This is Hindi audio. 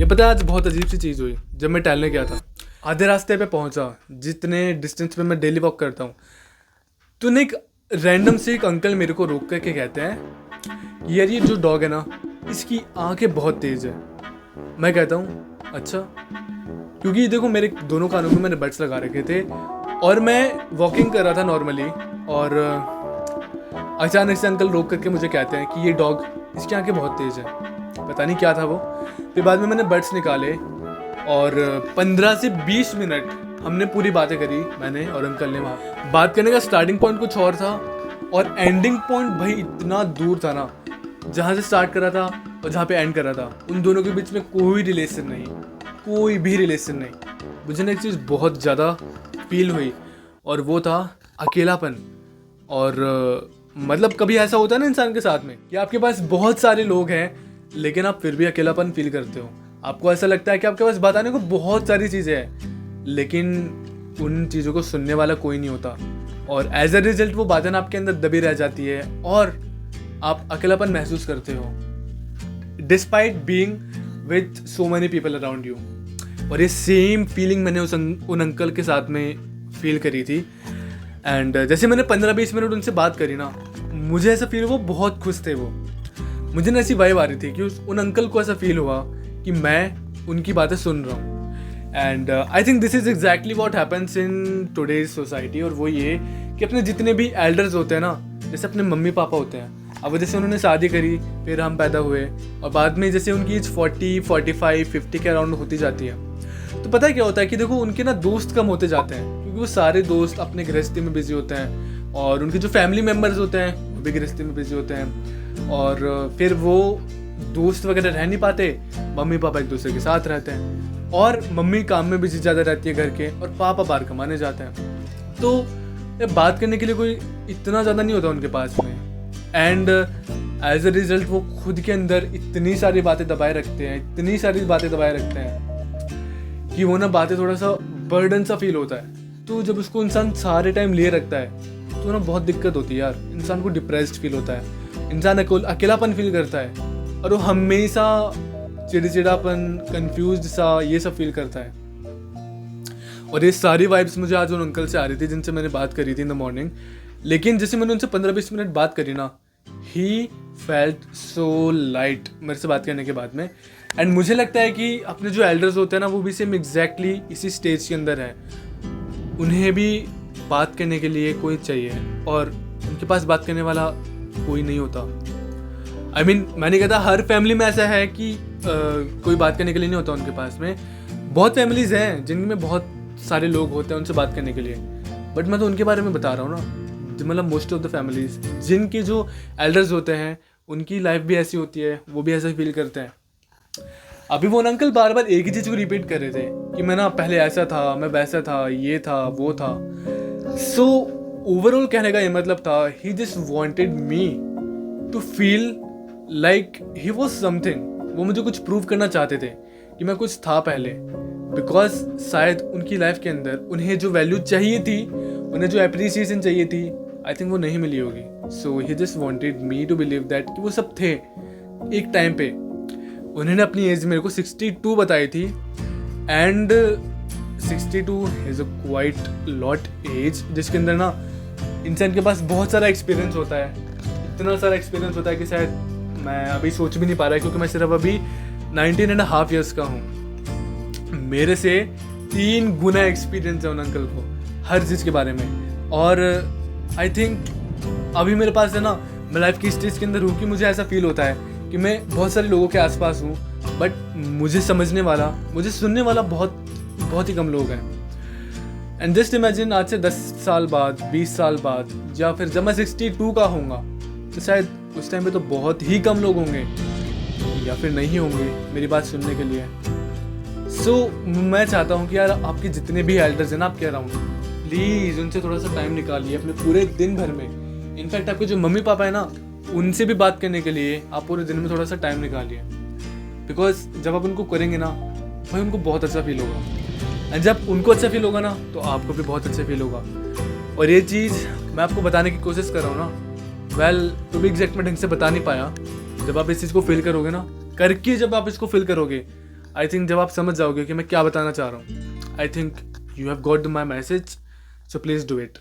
ये पता है आज बहुत अजीब सी चीज़ हुई। जब मैं टहलने गया था, आधे रास्ते पे पहुंचा, जितने डिस्टेंस पे मैं डेली वॉक करता हूँ, तो ना एक रैंडम से एक अंकल मेरे को रोक करके कहते हैं यार ये जो डॉग है ना, इसकी आंखें बहुत तेज़ है। मैं कहता हूँ अच्छा, क्योंकि देखो मेरे दोनों कानों में मैंने बड्स लगा रखे थे और मैं वॉकिंग कर रहा था नॉर्मली, और अचानक से अंकल रोक करके मुझे कहते हैं कि ये डॉग, इसकी आंखें बहुत तेज़ है। पता नहीं क्या था वो। फिर बाद में मैंने बड्स निकाले और 15 से 20 मिनट हमने पूरी बातें करी, मैंने और अंकल ने। वहाँ बात करने का स्टार्टिंग पॉइंट कुछ और था और एंडिंग पॉइंट भाई इतना दूर था ना, जहाँ से स्टार्ट कर रहा था और जहाँ पे एंड कर रहा था, उन दोनों के बीच में कोई रिलेशन नहीं, कोई भी रिलेशन नहीं। मुझे ना एक चीज़ बहुत ज़्यादा फील हुई और वो था अकेलापन। और मतलब कभी ऐसा होता है ना इंसान के साथ में कि आपके पास बहुत सारे लोग हैं लेकिन आप फिर भी अकेलापन फील करते हो। आपको ऐसा लगता है कि आपके पास बताने को बहुत सारी चीज़ें हैं लेकिन उन चीज़ों को सुनने वाला कोई नहीं होता, और एज अ रिजल्ट वो बातें आपके अंदर दबी रह जाती है और आप अकेलापन महसूस करते हो despite being with so many people around you. और ये सेम फीलिंग मैंने उन अंकल के साथ में फील करी थी। एंड जैसे मैंने 15-20 मिनट उनसे बात करी ना, मुझे ऐसा फील हुआ बहुत खुश थे वो। मुझे ना ऐसी वाइब आ रही थी कि उन अंकल को ऐसा फील हुआ कि मैं उनकी बातें सुन रहा हूँ। And I think this is exactly what happens in today's society. और वो ये कि अपने जितने भी एल्डर्स होते हैं ना, जैसे अपने मम्मी पापा होते हैं, अब जैसे उन्होंने शादी करी, फिर हम पैदा हुए और बाद में जैसे उनकी एज 40, 45, 50 के अराउंड होती जाती है, तो पता है क्या होता है कि देखो उनके ना दोस्त कम होते जाते हैं, क्योंकि वो सारे दोस्त अपने गृहस्थी में बिजी होते हैं और उनके जो फैमिली मेम्बर्स होते हैं वो भी गृहस्थी में बिजी होते हैं, और फिर वो दोस्त वगैरह रह नहीं पाते। मम्मी पापा एक दूसरे के साथ रहते हैं और मम्मी काम में बिजी ज़्यादा रहती है घर के, और पापा बाहर कमाने जाते हैं, तो बात करने के लिए कोई इतना ज़्यादा नहीं होता उनके पास में। एंड एज अ रिजल्ट वो खुद के अंदर इतनी सारी बातें दबाए रखते हैं, इतनी सारी बातें दबाए रखते हैं कि वो ना बातें थोड़ा सा बर्डन सा फील होता है। तो जब उसको इंसान सारे टाइम लिए रखता है तो ना बहुत दिक्कत होती है यार। इंसान को डिप्रेस्ड फील होता है, इंसान अकेलापन फील करता है और वो हमेशा चिड़चिड़ापन, कंफ्यूज्ड सा, ये सब फील करता है। और ये सारी वाइब्स मुझे आज उन अंकल से आ रही थी जिनसे मैंने बात करी थी इन द मॉर्निंग। लेकिन जैसे मैंने उनसे 15-20 मिनट बात करी ना, ही फेल्ट सो लाइट मेरे से बात करने के बाद में। एंड मुझे लगता है कि अपने जो एल्डर्स होते हैं ना, वो भी सेम एग्जैक्टली इसी स्टेज के अंदर है। उन्हें भी बात करने के लिए कोई चाहिए और उनके पास बात करने वाला कोई नहीं होता। I mean, मैं नहीं कहता हर फैमिली में ऐसा है कि कोई बात करने के लिए नहीं होता उनके पास में। बहुत फैमिलीज हैं जिनमें बहुत सारे लोग होते हैं उनसे बात करने के लिए, बट मैं तो उनके बारे में बता रहा हूँ ना। मतलब मोस्ट ऑफ द फैमिलीज जिनके जो एल्डर्स होते हैं उनकी लाइफ भी ऐसी होती है, वो भी ऐसा फील करते हैं। अभी वो अंकल बार बार एक ही चीज़ को रिपीट कर रहे थे कि मैं ना पहले ऐसा था, मैं वैसा था, ये था, वो था। सो ओवरऑल कहने का ये मतलब था, he just wanted me to feel like he was something. वो मुझे कुछ प्रूव करना चाहते थे कि मैं कुछ था पहले, बिकॉज शायद उनकी लाइफ के अंदर उन्हें जो वैल्यू चाहिए थी, उन्हें जो अप्रिसिएशन चाहिए थी, आई थिंक वो नहीं मिली होगी। So he just wanted me to believe that कि वो सब थे एक टाइम पे। उन्होंने अपनी एज मेरे को 62 बताई थी, and 62 is a quite lot age, जिसके अंदर ना इंसान के पास बहुत सारा एक्सपीरियंस होता है। इतना सारा एक्सपीरियंस होता है कि शायद मैं अभी सोच भी नहीं पा रहा, क्योंकि मैं सिर्फ अभी 19.5 ईयर्स का हूँ। मेरे से 3 गुना एक्सपीरियंस है उन अंकल को हर चीज़ के बारे में। और आई थिंक अभी मेरे पास है ना, मैं लाइफ की स्टेज के अंदर हूँ कि मुझे ऐसा फील होता है कि मैं बहुत सारे लोगों के आसपास हूँ, बट मुझे समझने वाला, मुझे सुनने वाला बहुत ही कम लोग हैं। एंड जस्ट इमेजिन आज से 10 साल बाद, 20 साल बाद, या फिर जब मैं 62 का होऊंगा, तो शायद उस टाइम पे तो बहुत ही कम लोग होंगे या फिर नहीं होंगे मेरी बात सुनने के लिए। सो मैं चाहता हूँ कि यार आपके जितने भी एल्डर्स हैं ना आपके अराउंड, प्लीज़ उनसे थोड़ा सा टाइम निकालिए अपने पूरे दिन भर में। इनफैक्ट आपके जो मम्मी पापा है ना, उनसे भी बात करने के लिए आप पूरे दिन में थोड़ा सा टाइम निकालिए, बिकॉज जब आप उनको करेंगे ना, भाई उनको बहुत अच्छा फील होगा, एंड जब उनको अच्छा फील होगा ना, तो आपको भी बहुत अच्छा फील होगा। और ये चीज़ मैं आपको बताने की कोशिश कर रहा हूँ ना, टू बी एग्जैक्ट मैं ढंग से बता नहीं पाया। जब आप इस चीज़ को फील करोगे ना, करके जब आप इसको फील करोगे, आई थिंक जब आप समझ जाओगे कि मैं क्या बताना चाह रहा हूँ, I think you have got my message, so please do it.